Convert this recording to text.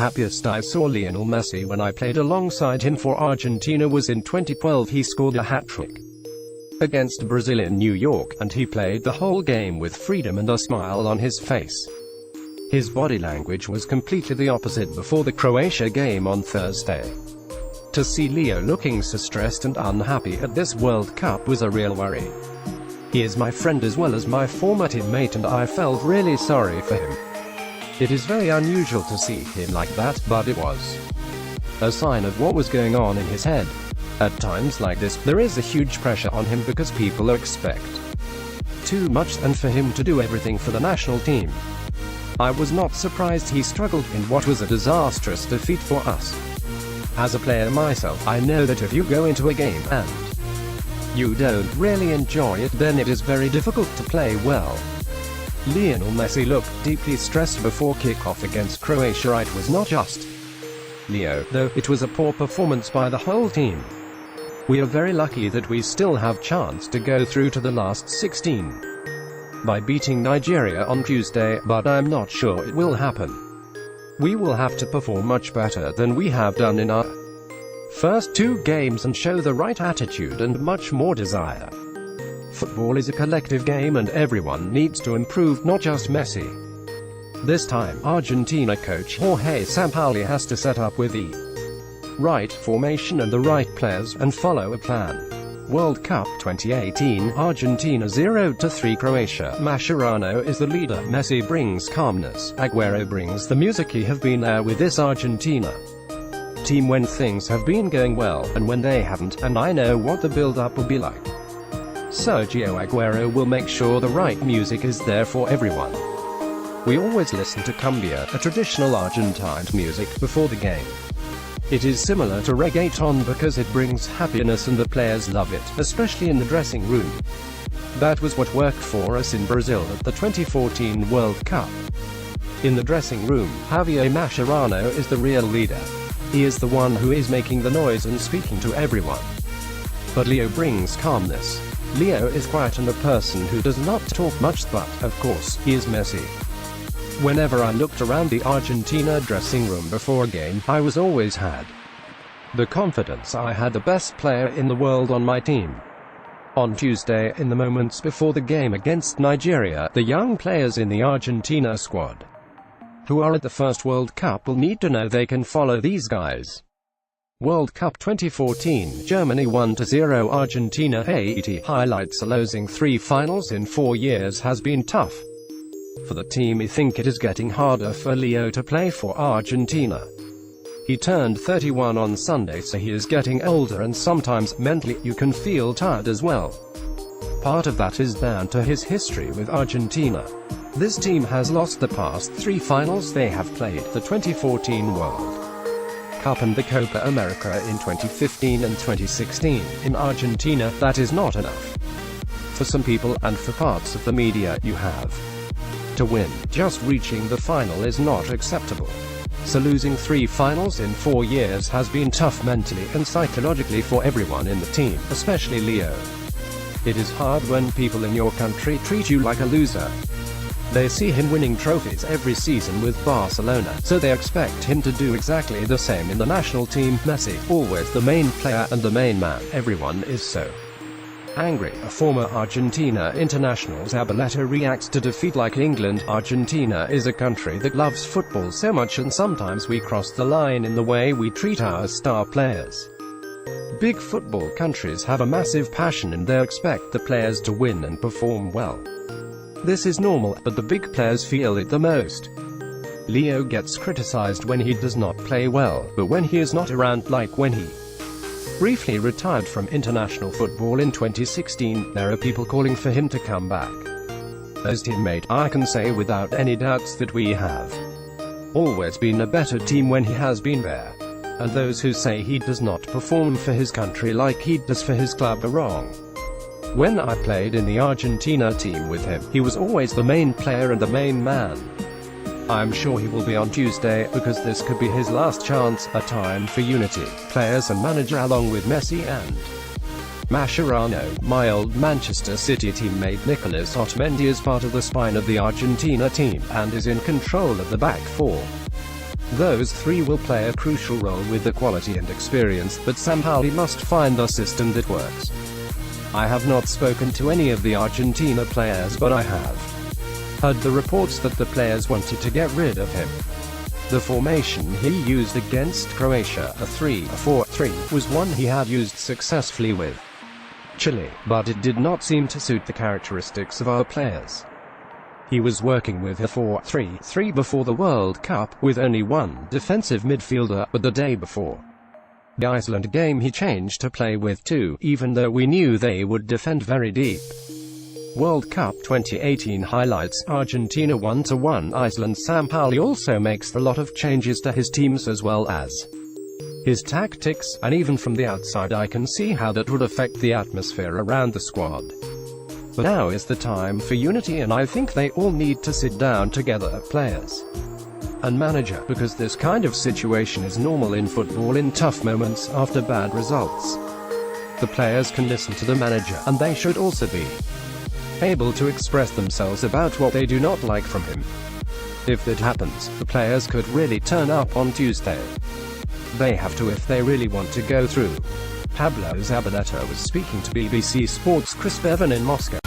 happiest I saw Lionel Messi when I played alongside him for Argentina was in 2012. He scored a hat-trick against Brazil in New York, and he played the whole game with freedom and a smile on his face. His body language was completely the opposite before the Croatia game on Thursday. To see Leo looking so stressed and unhappy at this World Cup was a real worry. He is my friend as well as my former teammate, and I felt really sorry for him. It is very unusual to see him like that, but it was a sign of what was going on in his head. At times like this, there is a huge pressure on him because people expect too much, and for him to do everything for the national team. I was not surprised he struggled in what was a disastrous defeat for us. As a player myself, I know that if you go into a game and you don't really enjoy it, then it is very difficult to play well. Lionel Messi looked deeply stressed before kickoff against Croatia. It was not just Leo, though. It was a poor performance by the whole team. We are very lucky that we still have chance to go through to the last 16 by beating Nigeria on Tuesday, but I'm not sure it will happen. We will have to perform much better than we have done in our first two games and show the right attitude and much more desire. Football is a collective game and everyone needs to improve, not just Messi. This time, Argentina coach Jorge Sampaoli has to set up with the right formation and the right players, and follow a plan. World Cup 2018, Argentina 0-3 Croatia. Mascherano is the leader. Messi brings calmness. Aguero brings the music. He have been there with this Argentina team when things have been going well, and when they haven't, and I know what the build-up will be like. Sergio Aguero will make sure the right music is there for everyone. We always listen to cumbia, a traditional Argentine music, before the game. It is similar to reggaeton because it brings happiness and the players love it, especially in the dressing room. That was what worked for us in Brazil at the 2014 World Cup. In the dressing room, Javier Mascherano is the real leader. He is the one who is making the noise and speaking to everyone. But Leo brings calmness. Leo is quiet and a person who does not talk much, but, of course, he is Messi. Whenever I looked around the Argentina dressing room before a game, I was always had the confidence I had the best player in the world on my team. On Tuesday, in the moments before the game against Nigeria, the young players in the Argentina squad who are at the first World Cup will need to know they can follow these guys. World Cup 2014, Germany 1-0 Argentina. Haiti highlights. Losing 3 finals in 4 years has been tough for the team. I think it is getting harder for Leo to play for Argentina. He turned 31 on Sunday, so he is getting older, and sometimes, mentally, you can feel tired as well. Part of that is down to his history with Argentina. This team has lost the past 3 finals they have played, the 2014 World Cup and the Copa America in 2015 and 2016. In Argentina, that is not enough. For some people, and for parts of the media, you have to win. Just reaching the final is not acceptable. So losing 3 finals in 4 years has been tough mentally and psychologically for everyone in the team, especially Leo. It is hard when people in your country treat you like a loser. They see him winning trophies every season with Barcelona, so they expect him to do exactly the same in the national team. Messi, always the main player and the main man. Everyone is so angry. A former Argentina international, Zabaleta, reacts to defeat like England. Argentina is a country that loves football so much, and sometimes we cross the line in the way we treat our star players. Big football countries have a massive passion and they expect the players to win and perform well. This is normal, but the big players feel it the most. Leo gets criticized when he does not play well, but when he is not around, like when he briefly retired from international football in 2016, there are people calling for him to come back. As teammate, I can say without any doubts that we have always been a better team when he has been there. And those who say he does not perform for his country like he does for his club are wrong. When I played in the Argentina team with him, he was always the main player and the main man. I'm sure he will be on Tuesday, because this could be his last chance, a time for unity, players and manager along with Messi and Mascherano. My old Manchester City teammate Nicolas Otamendi is part of the spine of the Argentina team, and is in control of the back four. Those three will play a crucial role with the quality and experience, but somehow he must find a system that works. I have not spoken to any of the Argentina players, but I have heard the reports that the players wanted to get rid of him. The formation he used against Croatia, a 3-4-3, was one he had used successfully with Chile, but it did not seem to suit the characteristics of our players. He was working with a 4-3-3 before the World Cup, with only one defensive midfielder, but the day before the Iceland game he changed to play with two, even though we knew they would defend very deep. World Cup 2018 highlights Argentina 1-1 Iceland. Sampaoli also makes a lot of changes to his teams as well as his tactics, and even from the outside I can see how that would affect the atmosphere around the squad. But now is the time for unity, and I think they all need to sit down together, players and manager, because this kind of situation is normal in football in tough moments after bad results. The players can listen to the manager, and they should also be able to express themselves about what they do not like from him. If that happens, the players could really turn up on Tuesday. They have to if they really want to go through. Pablo Zabaleta was speaking to BBC Sports' Chris Bevan in Moscow.